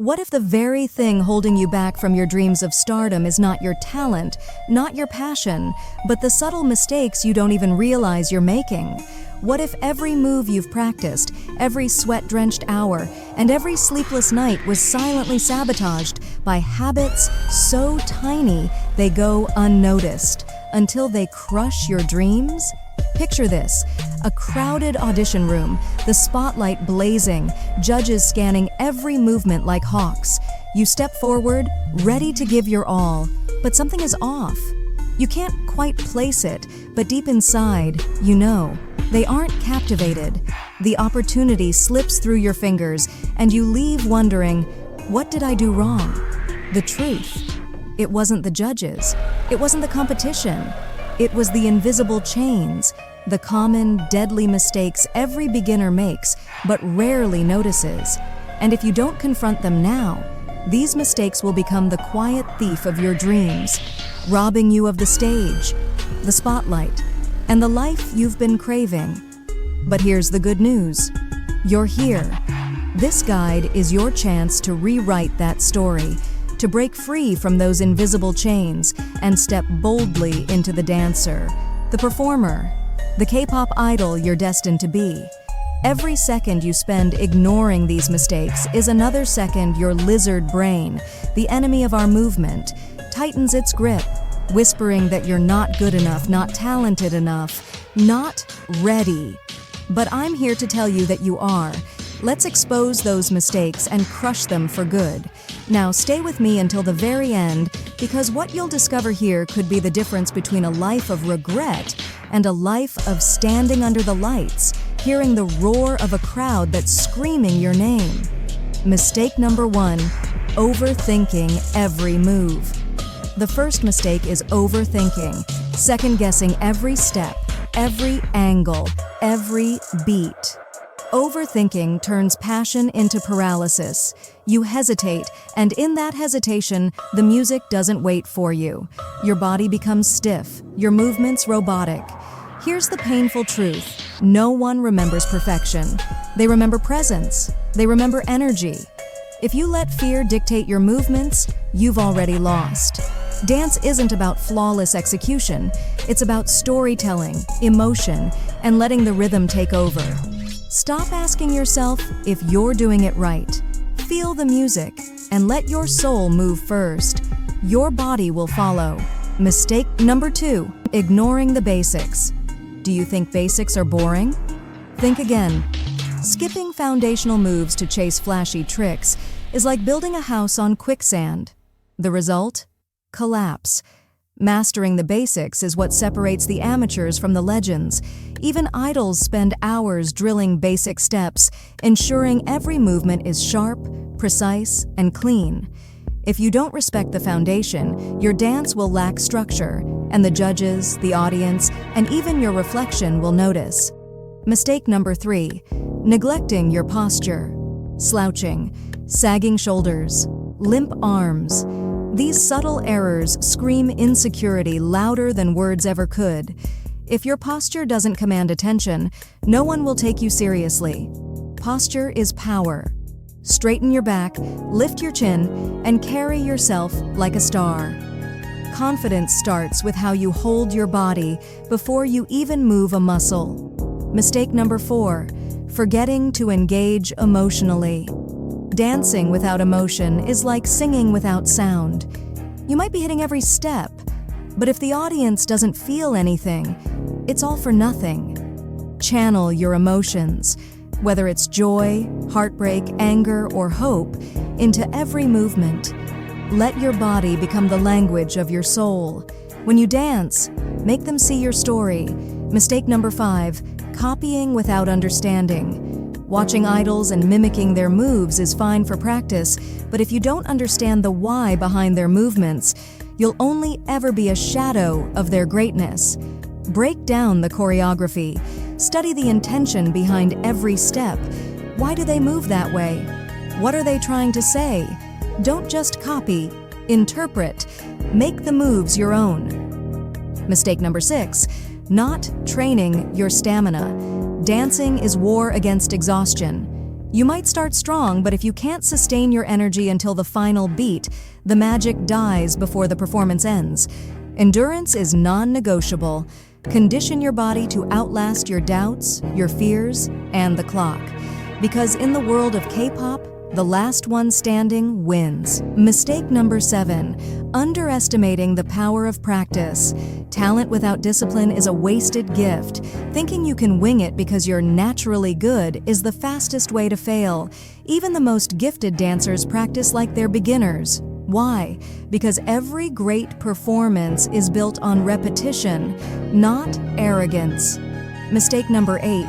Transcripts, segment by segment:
What if the very thing holding you back from your dreams of stardom is not your talent, not your passion, but the subtle mistakes you don't even realize you're making? What if every move you've practiced, every sweat-drenched hour, and every sleepless night was silently sabotaged by habits so tiny they go unnoticed until they crush your dreams? Picture this: a crowded audition room, the spotlight blazing, judges scanning every movement like hawks. You step forward, ready to give your all, but something is off. You can't quite place it, but deep inside, you know. They aren't captivated. The opportunity slips through your fingers, and you leave wondering, what did I do wrong? The truth: it wasn't the judges. It wasn't the competition. It was the invisible chains, the common, deadly mistakes every beginner makes but rarely notices. And if you don't confront them now, these mistakes will become the quiet thief of your dreams, robbing you of the stage, the spotlight, and the life you've been craving. But here's the good news: you're here. This guide is your chance to rewrite that story, to break free from those invisible chains and step boldly into the dancer, the performer, the K-pop idol you're destined to be. Every second you spend ignoring these mistakes is another second your lizard brain, the enemy of our movement, tightens its grip, whispering that you're not good enough, not talented enough, not ready. But I'm here to tell you that you are. Let's expose those mistakes and crush them for good. Now stay with me until the very end, because what you'll discover here could be the difference between a life of regret and a life of standing under the lights, hearing the roar of a crowd that's screaming your name. Mistake number 1: overthinking every move. The first mistake is overthinking, second-guessing every step, every angle, every beat. Overthinking turns passion into paralysis. You hesitate, and in that hesitation, the music doesn't wait for you. Your body becomes stiff, your movements robotic. Here's the painful truth: no one remembers perfection. They remember presence. They remember energy. If you let fear dictate your movements, you've already lost. Dance isn't about flawless execution. It's about storytelling, emotion, and letting the rhythm take over. Stop asking yourself if you're doing it right. Feel the music and let your soul move first. Your body will follow. Mistake number 2: ignoring the basics. Do you think basics are boring? Think again. Skipping foundational moves to chase flashy tricks is like building a house on quicksand. The result? Collapse. Mastering the basics is what separates the amateurs from the legends. Even idols spend hours drilling basic steps, ensuring every movement is sharp, precise, and clean. If you don't respect the foundation, your dance will lack structure, and the judges, the audience, and even your reflection will notice. Mistake number 3: neglecting your posture. Slouching, sagging shoulders, limp arms. These subtle errors scream insecurity louder than words ever could. If your posture doesn't command attention, no one will take you seriously. Posture is power. Straighten your back, lift your chin, and carry yourself like a star. Confidence starts with how you hold your body before you even move a muscle. Mistake number 4: forgetting to engage emotionally. Dancing without emotion is like singing without sound. You might be hitting every step, but if the audience doesn't feel anything, it's all for nothing. Channel your emotions, whether it's joy, heartbreak, anger, or hope, into every movement. Let your body become the language of your soul. When you dance, make them see your story. Mistake number 5: copying without understanding. Watching idols and mimicking their moves is fine for practice, but if you don't understand the why behind their movements, you'll only ever be a shadow of their greatness. Break down the choreography. Study the intention behind every step. Why do they move that way? What are they trying to say? Don't just copy, interpret. Make the moves your own. Mistake number 6: not training your stamina. Dancing is war against exhaustion. You might start strong, but if you can't sustain your energy until the final beat, the magic dies before the performance ends. Endurance is non-negotiable. Condition your body to outlast your doubts, your fears, and the clock. Because in the world of K-pop, the last one standing wins. Mistake number 7, underestimating the power of practice. Talent without discipline is a wasted gift. Thinking you can wing it because you're naturally good is the fastest way to fail. Even the most gifted dancers practice like they're beginners. Why? Because every great performance is built on repetition, not arrogance. Mistake number 8,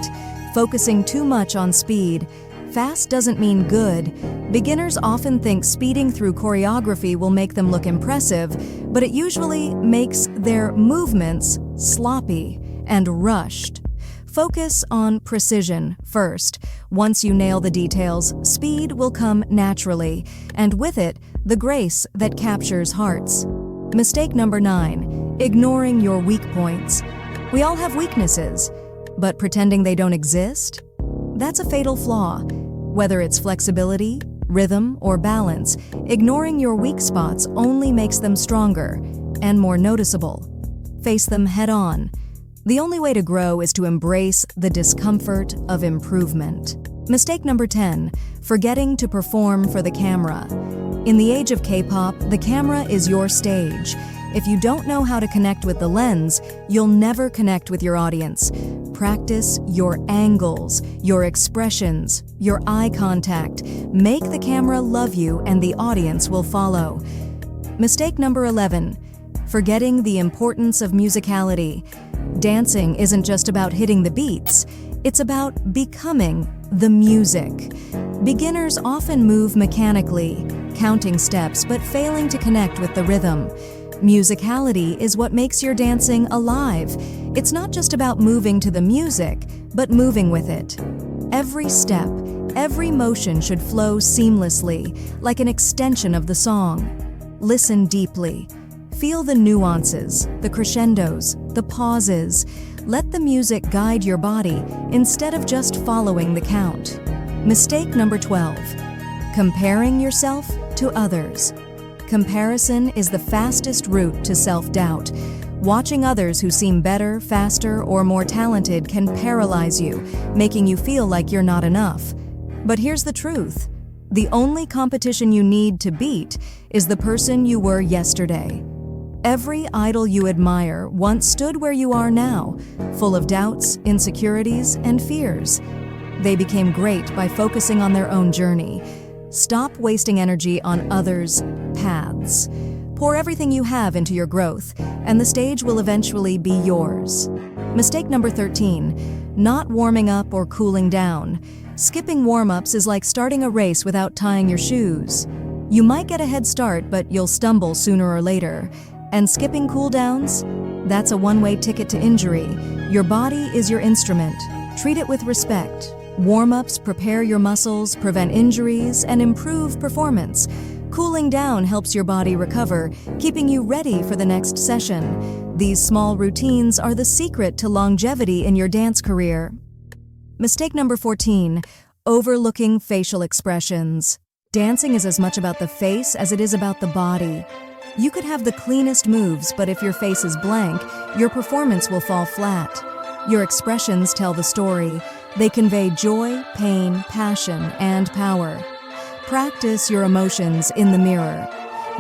focusing too much on speed. Fast doesn't mean good. Beginners often think speeding through choreography will make them look impressive, but it usually makes their movements sloppy and rushed. Focus on precision first. Once you nail the details, speed will come naturally, and with it, the grace that captures hearts. Mistake number 9, ignoring your weak points. We all have weaknesses, but pretending they don't exist? That's a fatal flaw. Whether it's flexibility, rhythm, or balance, ignoring your weak spots only makes them stronger and more noticeable. Face them head-on. The only way to grow is to embrace the discomfort of improvement. Mistake number 10, forgetting to perform for the camera. In the age of K-pop, the camera is your stage. If you don't know how to connect with the lens, you'll never connect with your audience. Practice your angles, your expressions, your eye contact. Make the camera love you and the audience will follow. Mistake number 11, forgetting the importance of musicality. Dancing isn't just about hitting the beats, it's about becoming the music. Beginners often move mechanically, counting steps but failing to connect with the rhythm. Musicality is what makes your dancing alive. It's not just about moving to the music, but moving with it. Every step, every motion should flow seamlessly, like an extension of the song. Listen deeply. Feel the nuances, the crescendos, the pauses. Let the music guide your body instead of just following the count. Mistake number 12, comparing yourself to others. Comparison is the fastest route to self-doubt. Watching others who seem better, faster, or more talented can paralyze you, making you feel like you're not enough. But here's the truth. The only competition you need to beat is the person you were yesterday. Every idol you admire once stood where you are now, full of doubts, insecurities, and fears. They became great by focusing on their own journey. Stop wasting energy on others' paths. Pour everything you have into your growth, and the stage will eventually be yours. Mistake number 13, not warming up or cooling down. Skipping warm-ups is like starting a race without tying your shoes. You might get a head start, but you'll stumble sooner or later. And skipping cool-downs? That's a one-way ticket to injury. Your body is your instrument. Treat it with respect. Warm-ups prepare your muscles, prevent injuries, and improve performance. Cooling down helps your body recover, keeping you ready for the next session. These small routines are the secret to longevity in your dance career. Mistake number 14, overlooking facial expressions. Dancing is as much about the face as it is about the body. You could have the cleanest moves, but if your face is blank, your performance will fall flat. Your expressions tell the story. They convey joy, pain, passion, and power. Practice your emotions in the mirror.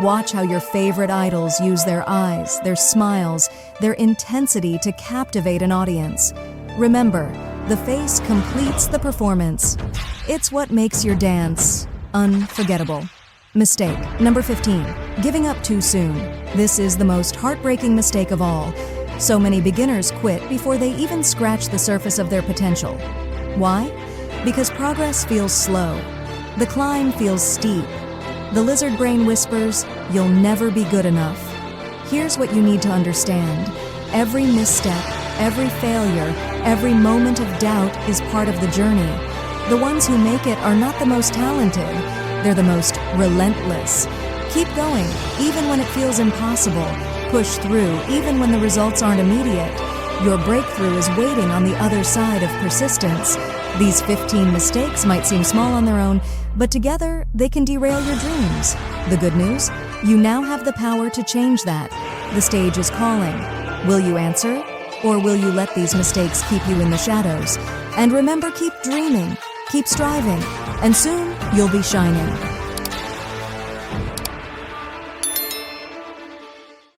Watch how your favorite idols use their eyes, their smiles, their intensity to captivate an audience. Remember, the face completes the performance. It's what makes your dance unforgettable. Mistake number 15, giving up too soon. This is the most heartbreaking mistake of all. So many beginners quit before they even scratch the surface of their potential. Why? Because progress feels slow. The climb feels steep. The lizard brain whispers, "You'll never be good enough." Here's what you need to understand. Every misstep, every failure, every moment of doubt is part of the journey. The ones who make it are not the most talented. They're the most relentless. Keep going, even when it feels impossible. Push through, even when the results aren't immediate. Your breakthrough is waiting on the other side of persistence. These 15 mistakes might seem small on their own, but together they can derail your dreams. The good news? You now have the power to change that. The stage is calling. Will you answer? Or will you let these mistakes keep you in the shadows? And remember, keep dreaming, keep striving, and soon you'll be shining.